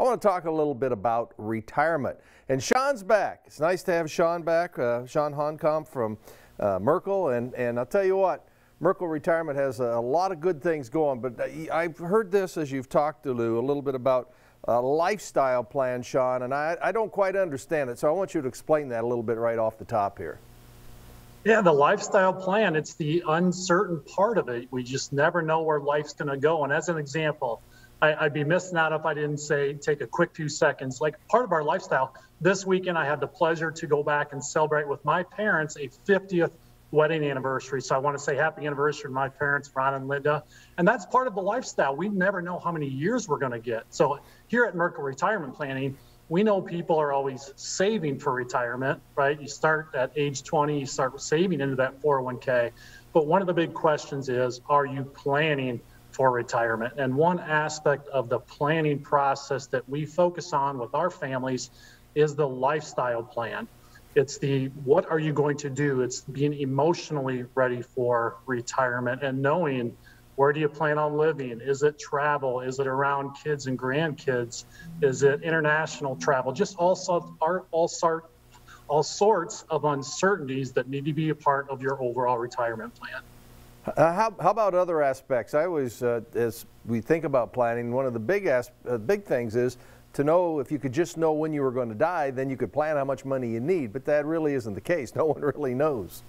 I want to talk a little bit about retirement. And Chawn's back. It's nice to have Chawn back, Chawn Honkomp from Merkle. And I'll tell you what, Merkle Retirement has a lot of good things going. But I've heard this as you've talked to Lou a little bit about a lifestyle plan, Chawn, and I don't quite understand it. So I want you to explain that a little bit right off the top here. Yeah, the lifestyle plan, it's the uncertain part of it. We just never know where life's going to go. And as an example, I'd be missing out if I didn't say, take a quick few seconds. Like part of our lifestyle, this weekend I had the pleasure to go back and celebrate with my parents a 50th wedding anniversary. So I want to say happy anniversary to my parents, Ron and Linda. And that's part of the lifestyle. We never know how many years we're going to get. So here at Merkle Retirement Planning, we know people are always saving for retirement, right? You start at age 20, you start saving into that 401k. But one of the big questions is, are you planning for retirement? And one aspect of the planning process that we focus on with our families is the lifestyle plan. It's the, what are you going to do? It's being emotionally ready for retirement and knowing, where do you plan on living? Is it travel? Is it around kids and grandkids? Is it international travel? Just all sorts of uncertainties that need to be a part of your overall retirement plan. How about other aspects? I always, as we think about planning, one of the big things is to know, if you could just know when you were going to die, then you could plan how much money you need. But that really isn't the case. No one really knows.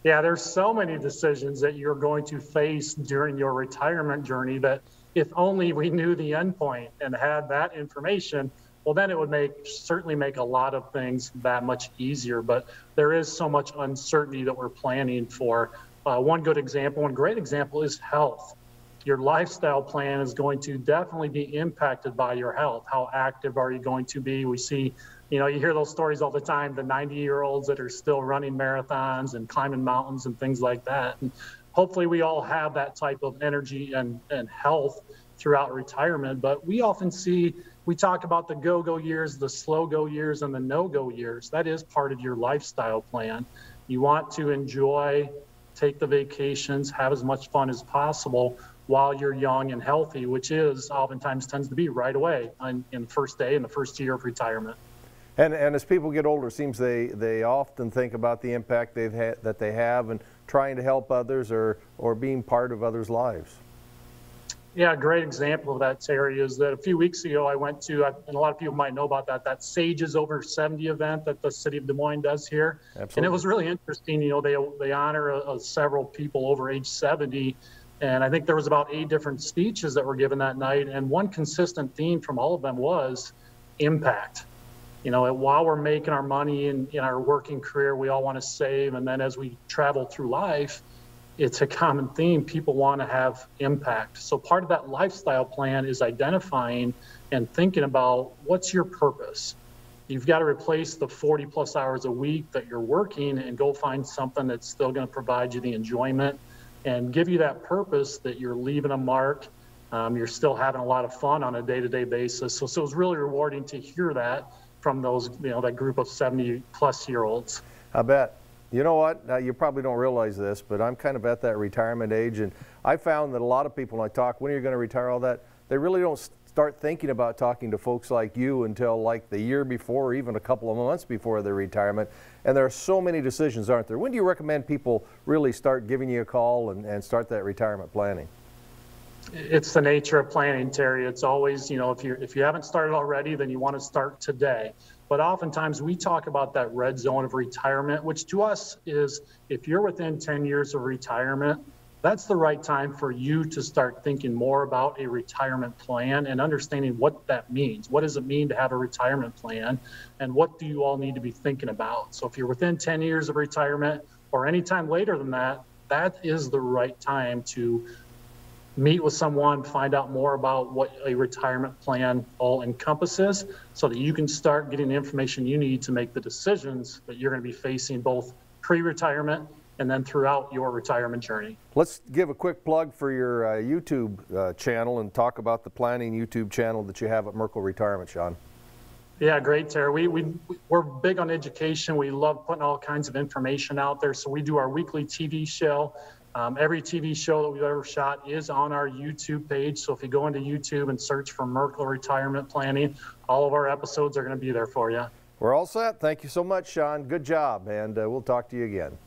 Yeah, there's so many decisions that you're going to face during your retirement journey that if only we knew the end point and had that information, well, then it would certainly make a lot of things that much easier. But there is so much uncertainty that we're planning for. One great example is health. Your lifestyle plan is going to definitely be impacted by your health. How active are you going to be? We see, you hear those stories all the time, the 90-year-olds that are still running marathons and climbing mountains and things like that. And hopefully we all have that type of energy and health throughout retirement. But we often we talk about the go-go years, the slow-go years, and the no-go years. That is part of your lifestyle plan. You want to enjoy, take the vacations, have as much fun as possible while you're young and healthy, which is oftentimes tends to be right away in the first day, in the first year of retirement. And as people get older, it seems they often think about the impact that they have and trying to help others or being part of others' lives. Yeah, a great example of that, Terry, is that a few weeks ago I went to, and a lot of people might know about that Sages Over 70 event that the city of Des Moines does here. Absolutely. And it was really interesting. They honor several people over age 70. And I think there was about 8 different speeches that were given that night. And one consistent theme from all of them was impact. While we're making our money in our working career, we all want to save. And then as we travel through life, it's a common theme. People want to have impact. So part of that lifestyle plan is identifying and thinking about, what's your purpose? You've got to replace the 40 plus hours a week that you're working and go find something that's still going to provide you the enjoyment and give you that purpose that you're leaving a mark. You're still having a lot of fun on a day-to-day basis. So it was really rewarding to hear that from those, that group of 70-plus-year-olds. I bet. You know what? Now, you probably don't realize this, but I'm kind of at that retirement age, and I found that a lot of people, when I talk, when are you going to retire, all that, they really don't start thinking about talking to folks like you until like the year before or even a couple of months before their retirement. And there are so many decisions, aren't there? When do you recommend people really start giving you a call and start that retirement planning? It's the nature of planning, Terry. It's always, if you haven't started already, then you want to start today. But oftentimes we talk about that red zone of retirement, which to us is, if you're within 10 years of retirement, that's the right time for you to start thinking more about a retirement plan and understanding what that means. What does it mean to have a retirement plan? And what do you all need to be thinking about? So if you're within 10 years of retirement or any time later than that, that is the right time to meet with someone, find out more about what a retirement plan all encompasses so that you can start getting the information you need to make the decisions that you're going to be facing both pre-retirement and then throughout your retirement journey. Let's give a quick plug for your YouTube channel and talk about the planning YouTube channel that you have at Merkle Retirement, Chawn. Yeah, great, Terry. We're big on education. We love putting all kinds of information out there. So we do our weekly TV show. Every TV show that we've ever shot is on our YouTube page. So if you go into YouTube and search for Merkle Retirement Planning, all of our episodes are going to be there for you. We're all set. Thank you so much, Chawn. Good job, and we'll talk to you again.